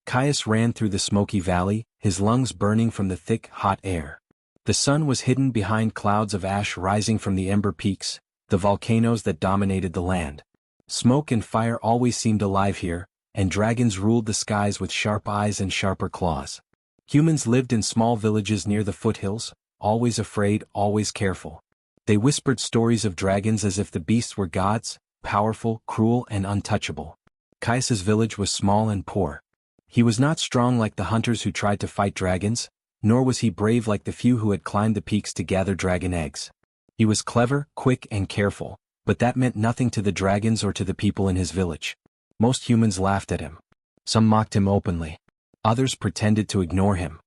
Caius ran through the smoky valley, his lungs burning from the thick, hot air. The sun was hidden behind clouds of ash rising from the ember peaks, the volcanoes that dominated the land. Smoke and fire always seemed alive here, and dragons ruled the skies with sharp eyes and sharper claws. Humans lived in small villages near the foothills, always afraid, always careful. They whispered stories of dragons as if the beasts were gods, powerful, cruel, and untouchable. Caius's village was small and poor. He was not strong like the hunters who tried to fight dragons, nor was he brave like the few who had climbed the peaks to gather dragon eggs. He was clever, quick, and careful, but that meant nothing to the dragons or to the people in his village. Most humans laughed at him. Some mocked him openly. Others pretended to ignore him.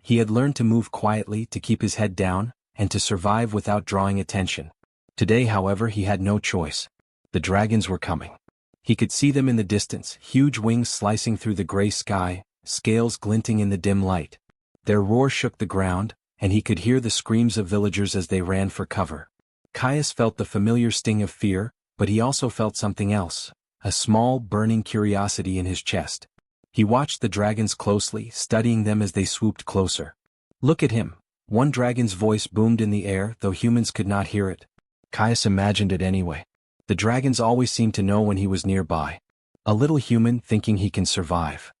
He had learned to move quietly, to keep his head down, and to survive without drawing attention. Today, however, he had no choice. The dragons were coming. He could see them in the distance, huge wings slicing through the gray sky, scales glinting in the dim light. Their roar shook the ground, and he could hear the screams of villagers as they ran for cover. Caius felt the familiar sting of fear, but he also felt something else, a small, burning curiosity in his chest. He watched the dragons closely, studying them as they swooped closer. "Look at him," one dragon's voice boomed in the air, though humans could not hear it. Caius imagined it anyway. The dragons always seemed to know when he was nearby. A little human thinking he can survive.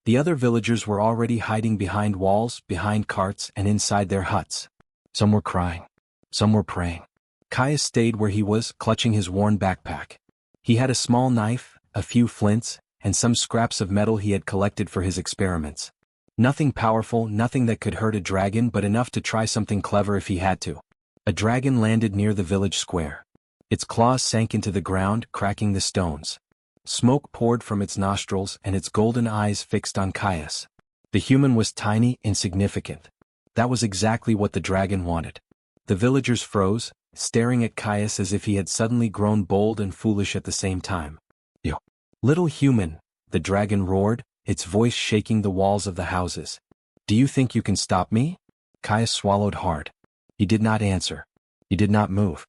The other villagers were already hiding behind walls, behind carts, and inside their huts. Some were crying. Some were praying. Caius stayed where he was, clutching his worn backpack. He had a small knife, a few flints, and some scraps of metal he had collected for his experiments. Nothing powerful, nothing that could hurt a dragon, but enough to try something clever if he had to. A dragon landed near the village square. Its claws sank into the ground, cracking the stones. Smoke poured from its nostrils and its golden eyes fixed on Caius. The human was tiny, insignificant. That was exactly what the dragon wanted. The villagers froze, staring at Caius as if he had suddenly grown bold and foolish at the same time. "You little human," the dragon roared, its voice shaking the walls of the houses. "Do you think you can stop me?" Caius swallowed hard. He did not answer. He did not move.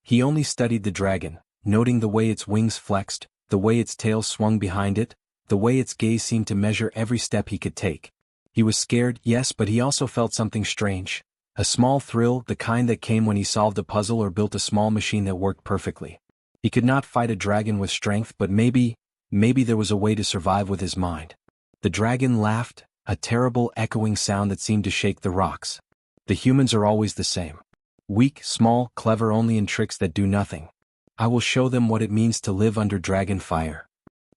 He only studied the dragon, noting the way its wings flexed, the way its tail swung behind it, the way its gaze seemed to measure every step he could take. He was scared, yes, but he also felt something strange. A small thrill, the kind that came when he solved a puzzle or built a small machine that worked perfectly. He could not fight a dragon with strength, but maybe there was a way to survive with his mind. The dragon laughed, a terrible echoing sound that seemed to shake the rocks. The humans are always the same. Weak, small, clever only in tricks that do nothing. I will show them what it means to live under dragon fire.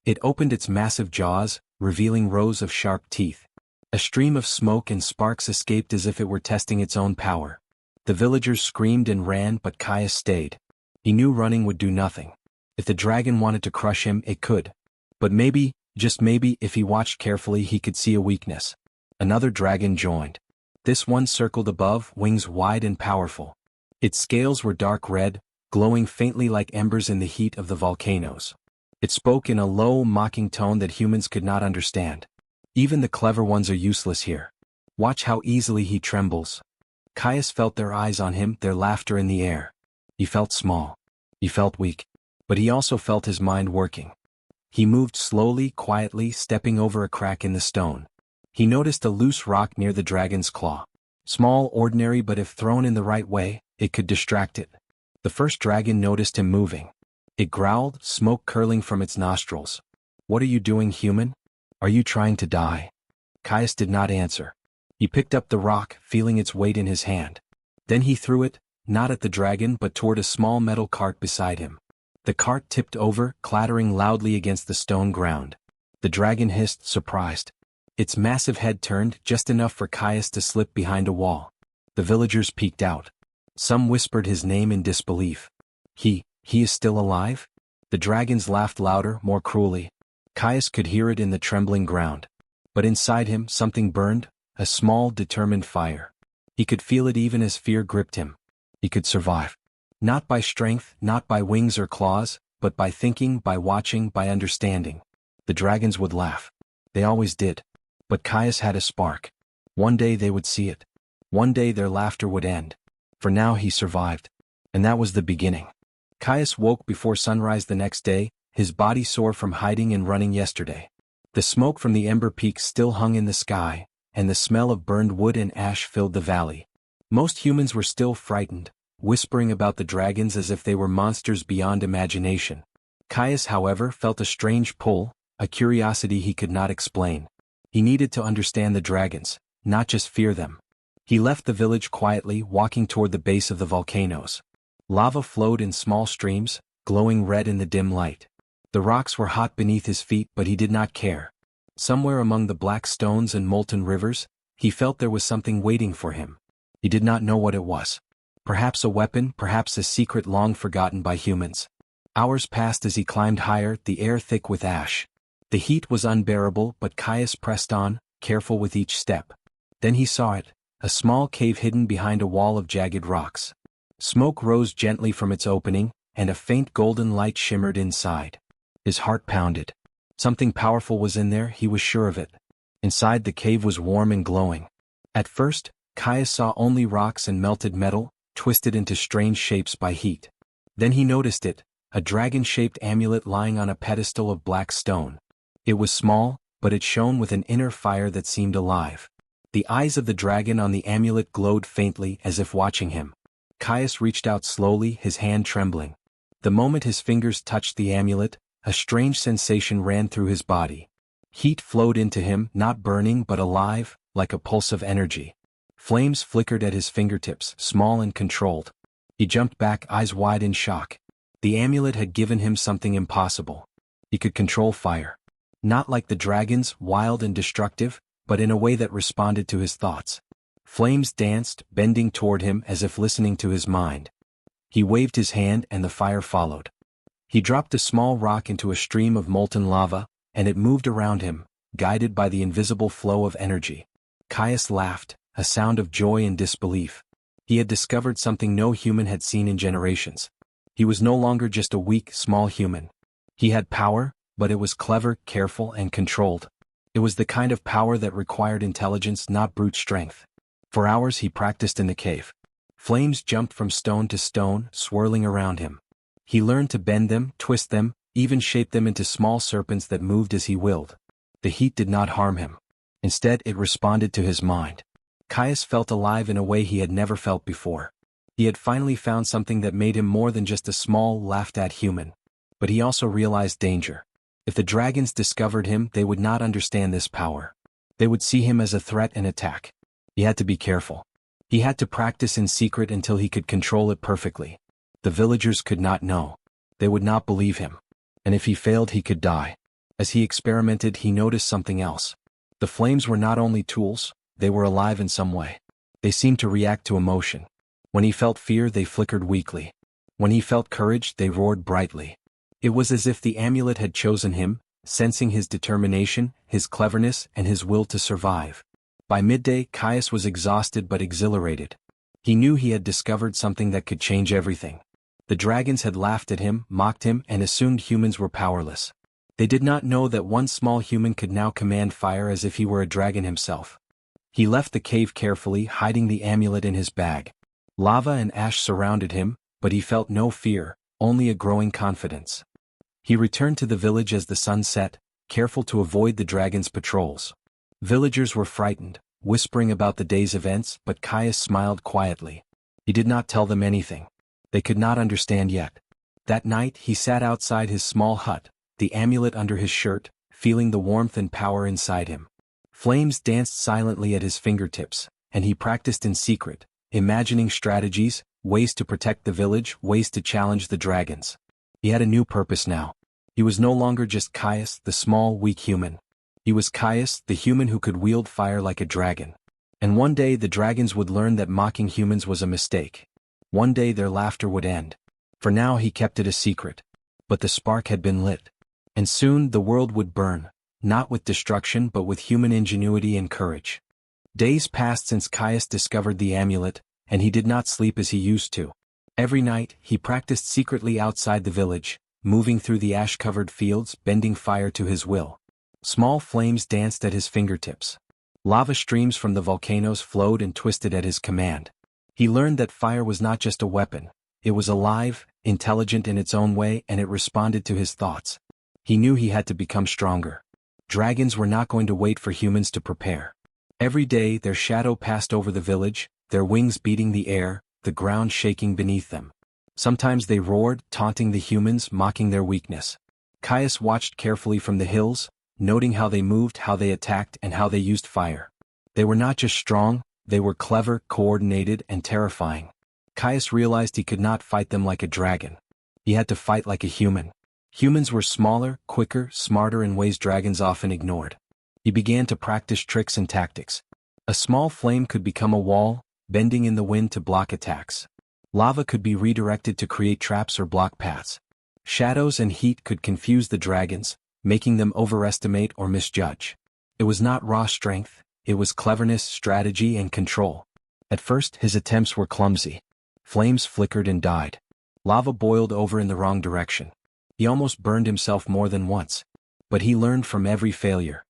It opened its massive jaws, revealing rows of sharp teeth. A stream of smoke and sparks escaped as if it were testing its own power. The villagers screamed and ran, but Caius stayed. He knew running would do nothing. If the dragon wanted to crush him, it could. But maybe, just maybe, if he watched carefully, he could see a weakness. Another dragon joined. This one circled above, wings wide and powerful. Its scales were dark red, glowing faintly like embers in the heat of the volcanoes. It spoke in a low, mocking tone that humans could not understand. "Even the clever ones are useless here. Watch how easily he trembles." Caius felt their eyes on him, their laughter in the air. He felt small. He felt weak. But he also felt his mind working. He moved slowly, quietly, stepping over a crack in the stone. He noticed a loose rock near the dragon's claw. Small, ordinary, but if thrown in the right way, it could distract it. The first dragon noticed him moving. It growled, smoke curling from its nostrils. "What are you doing, human? Are you trying to die?" Caius did not answer. He picked up the rock, feeling its weight in his hand. Then he threw it, not at the dragon but toward a small metal cart beside him. The cart tipped over, clattering loudly against the stone ground. The dragon hissed, surprised. Its massive head turned, just enough for Caius to slip behind a wall. The villagers peeked out. Some whispered his name in disbelief. He is still alive?" The dragons laughed louder, more cruelly. Caius could hear it in the trembling ground. But inside him, something burned, a small, determined fire. He could feel it even as fear gripped him. He could survive. Not by strength, not by wings or claws, but by thinking, by watching, by understanding. The dragons would laugh. They always did. But Caius had a spark. One day they would see it. One day their laughter would end. For now he survived. And that was the beginning. Caius woke before sunrise the next day, his body sore from hiding and running yesterday. The smoke from the ember peaks still hung in the sky, and the smell of burned wood and ash filled the valley. Most humans were still frightened, whispering about the dragons as if they were monsters beyond imagination. Caius, however, felt a strange pull, a curiosity he could not explain. He needed to understand the dragons, not just fear them. He left the village quietly, walking toward the base of the volcanoes. Lava flowed in small streams, glowing red in the dim light. The rocks were hot beneath his feet, but he did not care. Somewhere among the black stones and molten rivers, he felt there was something waiting for him. He did not know what it was. Perhaps a weapon, perhaps a secret long forgotten by humans. Hours passed as he climbed higher, the air thick with ash. The heat was unbearable, but Caius pressed on, careful with each step. Then he saw it, a small cave hidden behind a wall of jagged rocks. Smoke rose gently from its opening, and a faint golden light shimmered inside. His heart pounded. Something powerful was in there, he was sure of it. Inside, the cave was warm and glowing. At first, Caius saw only rocks and melted metal, twisted into strange shapes by heat. Then he noticed it, a dragon-shaped amulet lying on a pedestal of black stone. It was small, but it shone with an inner fire that seemed alive. The eyes of the dragon on the amulet glowed faintly as if watching him. Caius reached out slowly, his hand trembling. The moment his fingers touched the amulet, a strange sensation ran through his body. Heat flowed into him, not burning but alive, like a pulse of energy. Flames flickered at his fingertips, small and controlled. He jumped back, eyes wide in shock. The amulet had given him something impossible. He could control fire. Not like the dragons, wild and destructive, but in a way that responded to his thoughts. Flames danced, bending toward him as if listening to his mind. He waved his hand and the fire followed. He dropped a small rock into a stream of molten lava, and it moved around him, guided by the invisible flow of energy. Caius laughed, a sound of joy and disbelief. He had discovered something no human had seen in generations. He was no longer just a weak, small human. He had power, but it was clever, careful, and controlled. It was the kind of power that required intelligence, not brute strength. For hours he practiced in the cave. Flames jumped from stone to stone, swirling around him. He learned to bend them, twist them, even shape them into small serpents that moved as he willed. The heat did not harm him. Instead, it responded to his mind. Caius felt alive in a way he had never felt before. He had finally found something that made him more than just a small, laughed-at human. But he also realized danger. If the dragons discovered him, they would not understand this power. They would see him as a threat and attack. He had to be careful. He had to practice in secret until he could control it perfectly. The villagers could not know. They would not believe him. And if he failed, he could die. As he experimented, he noticed something else. The flames were not only tools, they were alive in some way. They seemed to react to emotion. When he felt fear, they flickered weakly. When he felt courage, they roared brightly. It was as if the amulet had chosen him, sensing his determination, his cleverness, and his will to survive. By midday, Caius was exhausted but exhilarated. He knew he had discovered something that could change everything. The dragons had laughed at him, mocked him, and assumed humans were powerless. They did not know that one small human could now command fire as if he were a dragon himself. He left the cave carefully, hiding the amulet in his bag. Lava and ash surrounded him, but he felt no fear, only a growing confidence. He returned to the village as the sun set, careful to avoid the dragons' patrols. Villagers were frightened, whispering about the day's events, but Caius smiled quietly. He did not tell them anything. They could not understand yet. That night he sat outside his small hut, the amulet under his shirt, feeling the warmth and power inside him. Flames danced silently at his fingertips, and he practiced in secret, imagining strategies, ways to protect the village, ways to challenge the dragons. He had a new purpose now. He was no longer just Caius, the small, weak human. He was Caius, the human who could wield fire like a dragon. And one day the dragons would learn that mocking humans was a mistake. One day their laughter would end. For now he kept it a secret. But the spark had been lit. And soon the world would burn, not with destruction but with human ingenuity and courage. Days passed since Caius discovered the amulet, and he did not sleep as he used to. Every night, he practiced secretly outside the village, moving through the ash-covered fields, bending fire to his will. Small flames danced at his fingertips. Lava streams from the volcanoes flowed and twisted at his command. He learned that fire was not just a weapon. It was alive, intelligent in its own way, and it responded to his thoughts. He knew he had to become stronger. Dragons were not going to wait for humans to prepare. Every day their shadow passed over the village, their wings beating the air, the ground shaking beneath them. Sometimes they roared, taunting the humans, mocking their weakness. Caius watched carefully from the hills, noting how they moved, how they attacked, and how they used fire. They were not just strong, they were clever, coordinated, and terrifying. Caius realized he could not fight them like a dragon. He had to fight like a human. Humans were smaller, quicker, smarter in ways dragons often ignored. He began to practice tricks and tactics. A small flame could become a wall, bending in the wind to block attacks. Lava could be redirected to create traps or block paths. Shadows and heat could confuse the dragons, making them overestimate or misjudge. It was not raw strength, it was cleverness, strategy, and control. At first, his attempts were clumsy. Flames flickered and died. Lava boiled over in the wrong direction. He almost burned himself more than once. But he learned from every failure.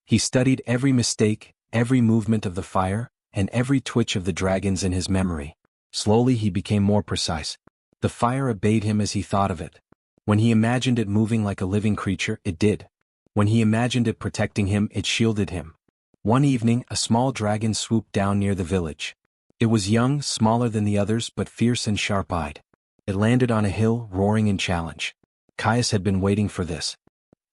He studied every mistake, every movement of the fire, and every twitch of the dragons in his memory. Slowly he became more precise. The fire obeyed him as he thought of it. When he imagined it moving like a living creature, it did. When he imagined it protecting him, it shielded him. One evening, a small dragon swooped down near the village. It was young, smaller than the others, but fierce and sharp-eyed. It landed on a hill, roaring in challenge. Caius had been waiting for this.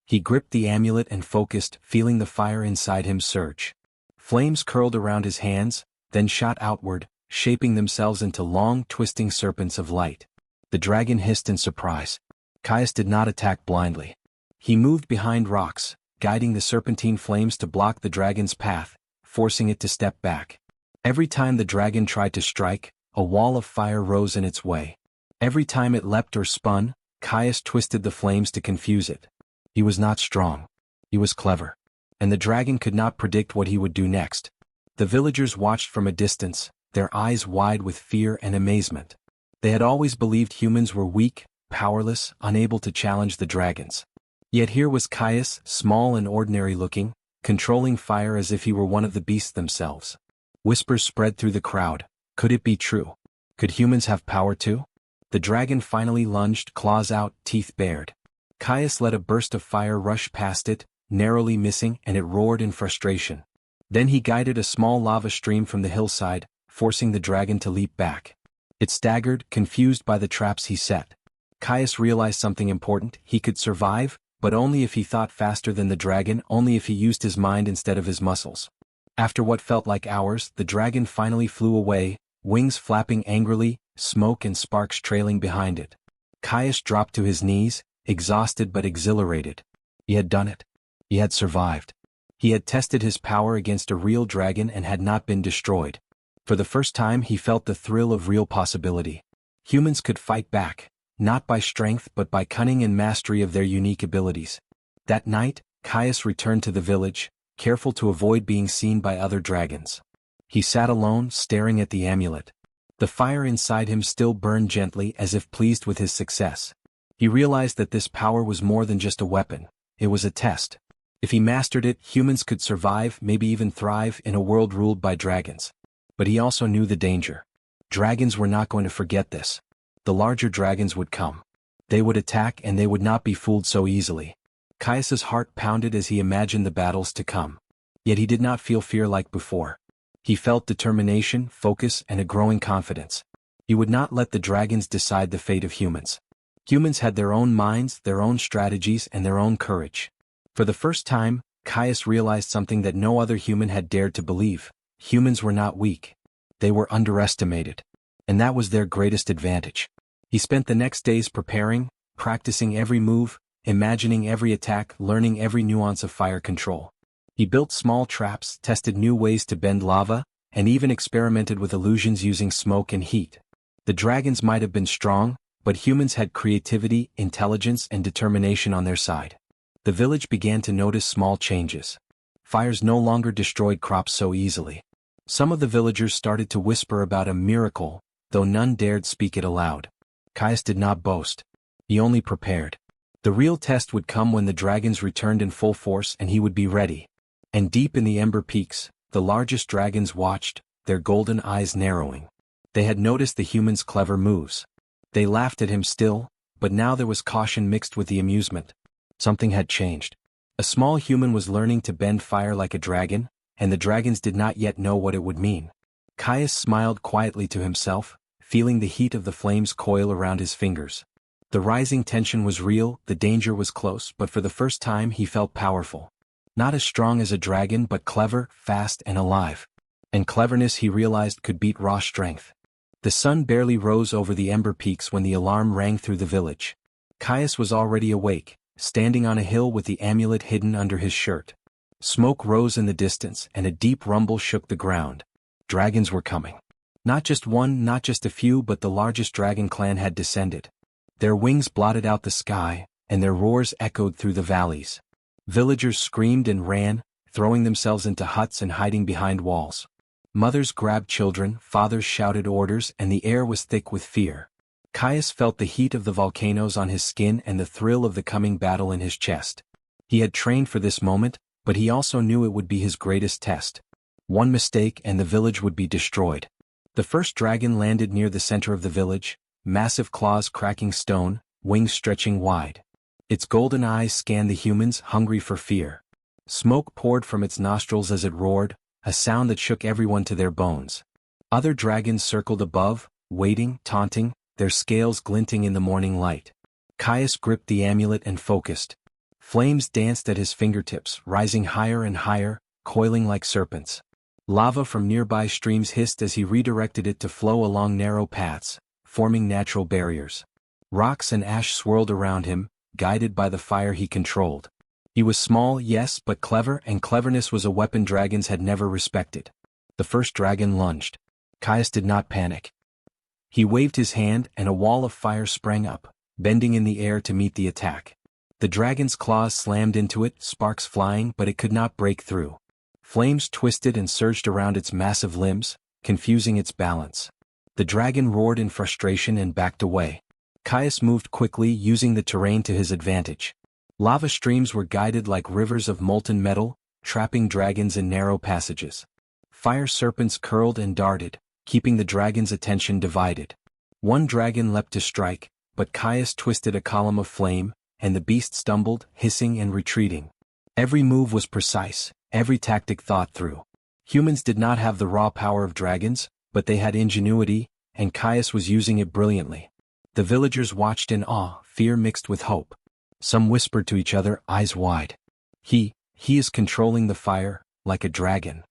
He gripped the amulet and focused, feeling the fire inside him surge. Flames curled around his hands, then shot outward, shaping themselves into long, twisting serpents of light. The dragon hissed in surprise. Caius did not attack blindly. He moved behind rocks, guiding the serpentine flames to block the dragon's path, forcing it to step back. Every time the dragon tried to strike, a wall of fire rose in its way. Every time it leapt or spun, Caius twisted the flames to confuse it. He was not strong. He was clever. And the dragon could not predict what he would do next. The villagers watched from a distance, their eyes wide with fear and amazement. They had always believed humans were weak, powerless, unable to challenge the dragons. Yet here was Caius, small and ordinary-looking, controlling fire as if he were one of the beasts themselves. Whispers spread through the crowd. Could it be true? Could humans have power too? The dragon finally lunged, claws out, teeth bared. Caius let a burst of fire rush past it, narrowly missing, and it roared in frustration. Then he guided a small lava stream from the hillside, forcing the dragon to leap back. It staggered, confused by the traps he set. Caius realized something important: he could survive, but only if he thought faster than the dragon, only if he used his mind instead of his muscles. After what felt like hours, the dragon finally flew away, wings flapping angrily, smoke and sparks trailing behind it. Caius dropped to his knees, exhausted but exhilarated. He had done it. He had survived. He had tested his power against a real dragon and had not been destroyed. For the first time he felt the thrill of real possibility. Humans could fight back, not by strength but by cunning and mastery of their unique abilities. That night, Caius returned to the village, careful to avoid being seen by other dragons. He sat alone, staring at the amulet. The fire inside him still burned gently, as if pleased with his success. He realized that this power was more than just a weapon. It was a test. If he mastered it, humans could survive, maybe even thrive, in a world ruled by dragons. But he also knew the danger. Dragons were not going to forget this. The larger dragons would come. They would attack, and they would not be fooled so easily. Caius's heart pounded as he imagined the battles to come. Yet he did not feel fear like before. He felt determination, focus, and a growing confidence. He would not let the dragons decide the fate of humans. Humans had their own minds, their own strategies, and their own courage. For the first time, Caius realized something that no other human had dared to believe. Humans were not weak. They were underestimated. And that was their greatest advantage. He spent the next days preparing, practicing every move, imagining every attack, learning every nuance of fire control. He built small traps, tested new ways to bend lava, and even experimented with illusions using smoke and heat. The dragons might have been strong, but humans had creativity, intelligence, and determination on their side. The village began to notice small changes. Fires no longer destroyed crops so easily. Some of the villagers started to whisper about a miracle, though none dared speak it aloud. Caius did not boast. He only prepared. The real test would come when the dragons returned in full force, and he would be ready. And deep in the Ember Peaks, the largest dragons watched, their golden eyes narrowing. They had noticed the humans' clever moves. They laughed at him still, but now there was caution mixed with the amusement. Something had changed. A small human was learning to bend fire like a dragon, and the dragons did not yet know what it would mean. Caius smiled quietly to himself, feeling the heat of the flames coil around his fingers. The rising tension was real, the danger was close, but for the first time he felt powerful. Not as strong as a dragon but clever, fast and alive. And cleverness he realized could beat raw strength. The sun barely rose over the ember peaks when the alarm rang through the village. Caius was already awake, standing on a hill with the amulet hidden under his shirt. Smoke rose in the distance and a deep rumble shook the ground. Dragons were coming. Not just one, not just a few, but the largest dragon clan had descended. Their wings blotted out the sky, and their roars echoed through the valleys. Villagers screamed and ran, throwing themselves into huts and hiding behind walls. Mothers grabbed children, fathers shouted orders, and the air was thick with fear. Caius felt the heat of the volcanoes on his skin and the thrill of the coming battle in his chest. He had trained for this moment, but he also knew it would be his greatest test. One mistake and the village would be destroyed. The first dragon landed near the center of the village, massive claws cracking stone, wings stretching wide. Its golden eyes scanned the humans, hungry for fear. Smoke poured from its nostrils as it roared, a sound that shook everyone to their bones. Other dragons circled above, waiting, taunting, their scales glinting in the morning light. Caius gripped the amulet and focused. Flames danced at his fingertips, rising higher and higher, coiling like serpents. Lava from nearby streams hissed as he redirected it to flow along narrow paths, forming natural barriers. Rocks and ash swirled around him, guided by the fire he controlled. He was small, yes, but clever, and cleverness was a weapon dragons had never respected. The first dragon lunged. Caius did not panic. He waved his hand and a wall of fire sprang up, bending in the air to meet the attack. The dragon's claws slammed into it, sparks flying, but it could not break through. Flames twisted and surged around its massive limbs, confusing its balance. The dragon roared in frustration and backed away. Caius moved quickly, using the terrain to his advantage. Lava streams were guided like rivers of molten metal, trapping dragons in narrow passages. Fire serpents curled and darted, keeping the dragon's attention divided. One dragon leapt to strike, but Caius twisted a column of flame, and the beast stumbled, hissing and retreating. Every move was precise, every tactic thought through. Humans did not have the raw power of dragons, but they had ingenuity, and Caius was using it brilliantly. The villagers watched in awe, fear mixed with hope. Some whispered to each other, eyes wide. He is controlling the fire, like a dragon.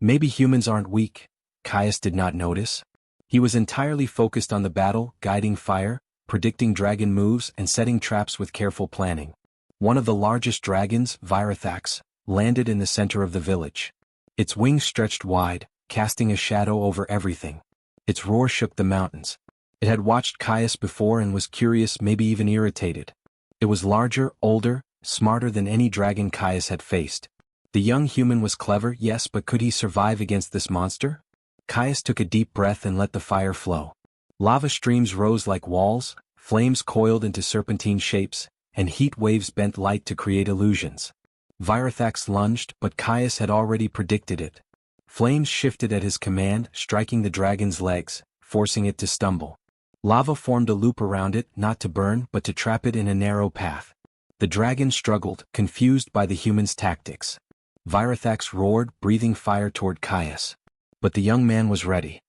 Maybe humans aren't weak, Caius did not notice. He was entirely focused on the battle, guiding fire, predicting dragon moves and setting traps with careful planning. One of the largest dragons, Virathax, landed in the center of the village. Its wings stretched wide, casting a shadow over everything. Its roar shook the mountains. It had watched Caius before and was curious, maybe even irritated. It was larger, older, smarter than any dragon Caius had faced. The young human was clever, yes, but could he survive against this monster? Caius took a deep breath and let the fire flow. Lava streams rose like walls, flames coiled into serpentine shapes, and heat waves bent light to create illusions. Virathax lunged, but Caius had already predicted it. Flames shifted at his command, striking the dragon's legs, forcing it to stumble. Lava formed a loop around it, not to burn, but to trap it in a narrow path. The dragon struggled, confused by the human's tactics. Virathax roared, breathing fire toward Caius. But the young man was ready.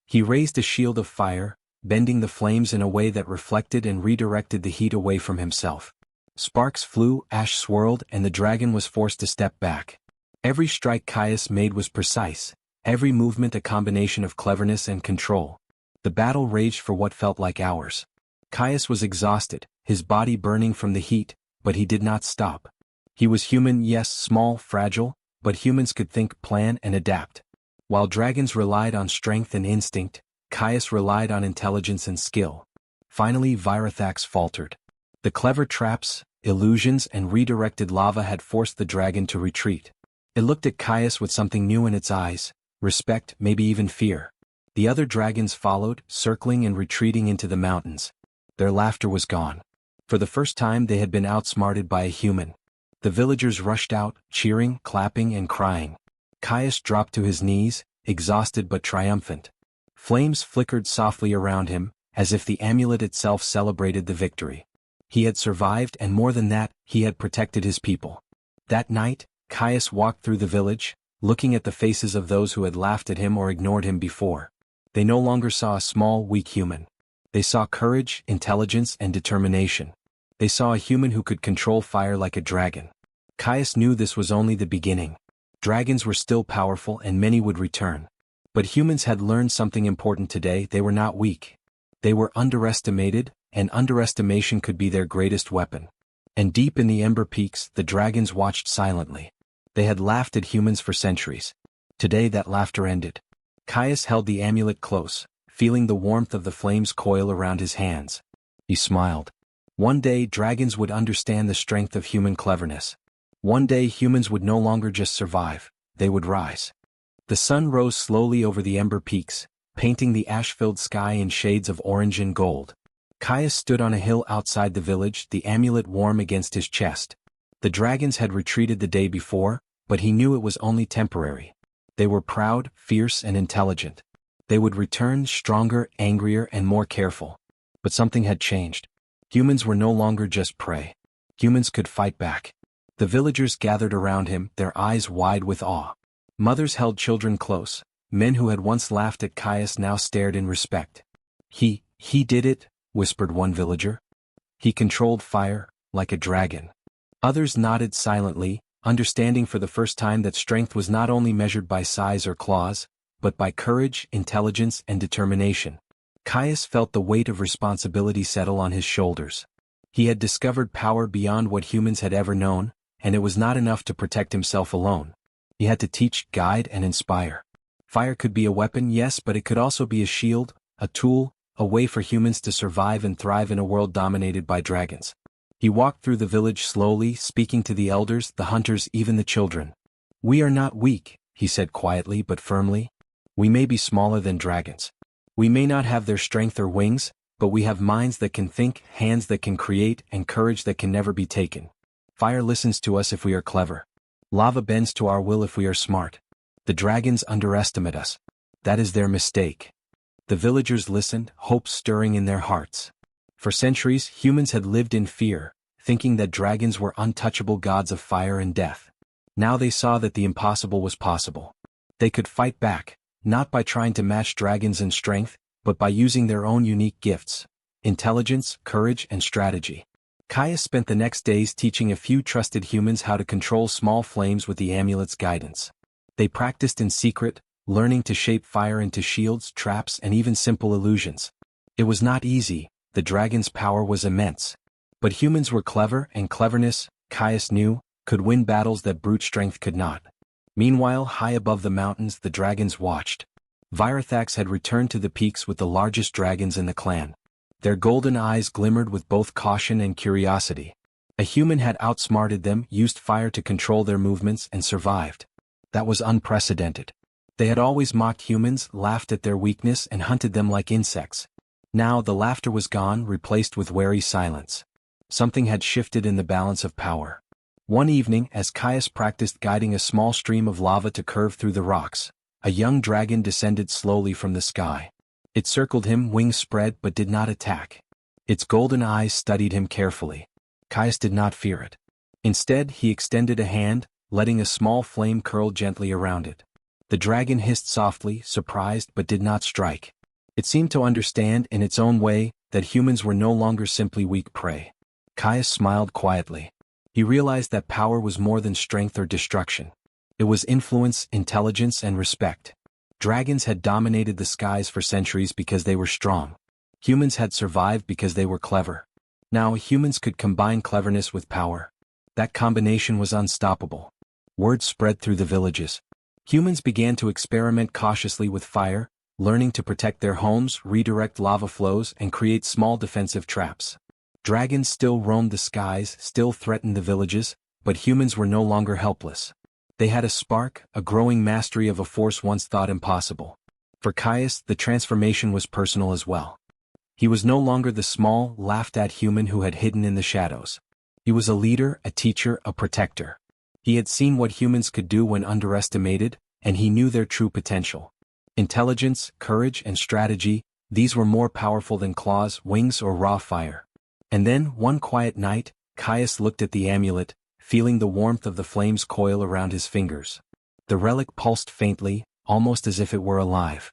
He raised a shield of fire, bending the flames in a way that reflected and redirected the heat away from himself. Sparks flew, ash swirled, and the dragon was forced to step back. Every strike Caius made was precise, every movement a combination of cleverness and control. The battle raged for what felt like hours. Caius was exhausted, his body burning from the heat, but he did not stop. He was human, yes, small, fragile, but humans could think, plan, and adapt. While dragons relied on strength and instinct, Caius relied on intelligence and skill. Finally, Virathax faltered. The clever traps, illusions, and redirected lava had forced the dragon to retreat. It looked at Caius with something new in its eyes, respect, maybe even fear. The other dragons followed, circling and retreating into the mountains. Their laughter was gone. For the first time they had been outsmarted by a human. The villagers rushed out, cheering, clapping, and crying. Caius dropped to his knees, exhausted but triumphant. Flames flickered softly around him, as if the amulet itself celebrated the victory. He had survived, and more than that, he had protected his people. That night, Caius walked through the village, looking at the faces of those who had laughed at him or ignored him before. They no longer saw a small, weak human. They saw courage, intelligence, and determination. They saw a human who could control fire like a dragon. Caius knew this was only the beginning. Dragons were still powerful and many would return. But humans had learned something important today: they were not weak. They were underestimated, and underestimation could be their greatest weapon. And deep in the Ember Peaks, the dragons watched silently. They had laughed at humans for centuries. Today that laughter ended. Caius held the amulet close, feeling the warmth of the flames coil around his hands. He smiled. One day dragons would understand the strength of human cleverness. One day humans would no longer just survive, they would rise. The sun rose slowly over the Ember Peaks, painting the ash-filled sky in shades of orange and gold. Caius stood on a hill outside the village, the amulet warm against his chest. The dragons had retreated the day before, but he knew it was only temporary. They were proud, fierce, and intelligent. They would return stronger, angrier, and more careful. But something had changed. Humans were no longer just prey. Humans could fight back. The villagers gathered around him, their eyes wide with awe. Mothers held children close. Men who had once laughed at Caius now stared in respect. He did it," whispered one villager. "He controlled fire, like a dragon." Others nodded silently, understanding for the first time that strength was not only measured by size or claws, but by courage, intelligence, and determination. Caius felt the weight of responsibility settle on his shoulders. He had discovered power beyond what humans had ever known, and it was not enough to protect himself alone. He had to teach, guide, and inspire. Fire could be a weapon, yes, but it could also be a shield, a tool, a way for humans to survive and thrive in a world dominated by dragons. He walked through the village slowly, speaking to the elders, the hunters, even the children. "We are not weak," he said quietly but firmly. "We may be smaller than dragons. We may not have their strength or wings, but we have minds that can think, hands that can create, and courage that can never be taken. Fire listens to us if we are clever. Lava bends to our will if we are smart. The dragons underestimate us. That is their mistake." The villagers listened, hope stirring in their hearts. For centuries, humans had lived in fear, thinking that dragons were untouchable gods of fire and death. Now they saw that the impossible was possible. They could fight back, not by trying to match dragons in strength, but by using their own unique gifts: intelligence, courage, and strategy. Caius spent the next days teaching a few trusted humans how to control small flames with the amulet's guidance. They practiced in secret, learning to shape fire into shields, traps, and even simple illusions. It was not easy, the dragon's power was immense. But humans were clever, and cleverness, Caius knew, could win battles that brute strength could not. Meanwhile, high above the mountains, the dragons watched. Virathax had returned to the peaks with the largest dragons in the clan. Their golden eyes glimmered with both caution and curiosity. A human had outsmarted them, used fire to control their movements, and survived. That was unprecedented. They had always mocked humans, laughed at their weakness, and hunted them like insects. Now the laughter was gone, replaced with wary silence. Something had shifted in the balance of power. One evening, as Caius practiced guiding a small stream of lava to curve through the rocks, a young dragon descended slowly from the sky. It circled him, wings spread, but did not attack. Its golden eyes studied him carefully. Caius did not fear it. Instead, he extended a hand, letting a small flame curl gently around it. The dragon hissed softly, surprised, but did not strike. It seemed to understand, in its own way, that humans were no longer simply weak prey. Caius smiled quietly. He realized that power was more than strength or destruction. It was influence, intelligence, and respect. Dragons had dominated the skies for centuries because they were strong. Humans had survived because they were clever. Now humans could combine cleverness with power. That combination was unstoppable. Word spread through the villages. Humans began to experiment cautiously with fire, learning to protect their homes, redirect lava flows, and create small defensive traps. Dragons still roamed the skies, still threatened the villages, but humans were no longer helpless. They had a spark, a growing mastery of a force once thought impossible. For Caius, the transformation was personal as well. He was no longer the small, laughed-at human who had hidden in the shadows. He was a leader, a teacher, a protector. He had seen what humans could do when underestimated, and he knew their true potential. Intelligence, courage, and strategy, these were more powerful than claws, wings, or raw fire. And then, one quiet night, Caius looked at the amulet, feeling the warmth of the flames coil around his fingers. The relic pulsed faintly, almost as if it were alive.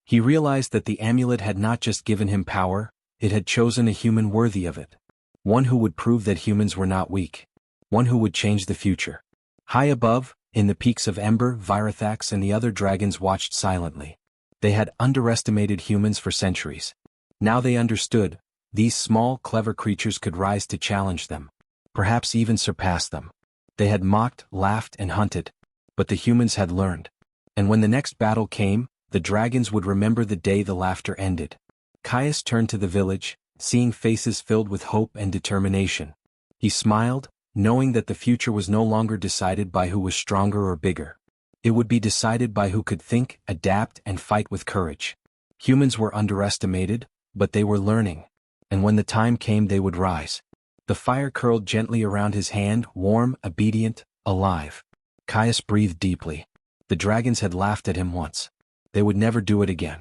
He realized that the amulet had not just given him power, it had chosen a human worthy of it. One who would prove that humans were not weak. One who would change the future. High above, in the peaks of Ember, Virathax and the other dragons watched silently. They had underestimated humans for centuries. Now they understood, these small, clever creatures could rise to challenge them. Perhaps even surpass them. They had mocked, laughed and hunted. But the humans had learned. And when the next battle came, the dragons would remember the day the laughter ended. Caius turned to the village, seeing faces filled with hope and determination. He smiled, knowing that the future was no longer decided by who was stronger or bigger. It would be decided by who could think, adapt and fight with courage. Humans were underestimated, but they were learning. And when the time came they would rise. The fire curled gently around his hand, warm, obedient, alive. Caius breathed deeply. The dragons had laughed at him once. They would never do it again.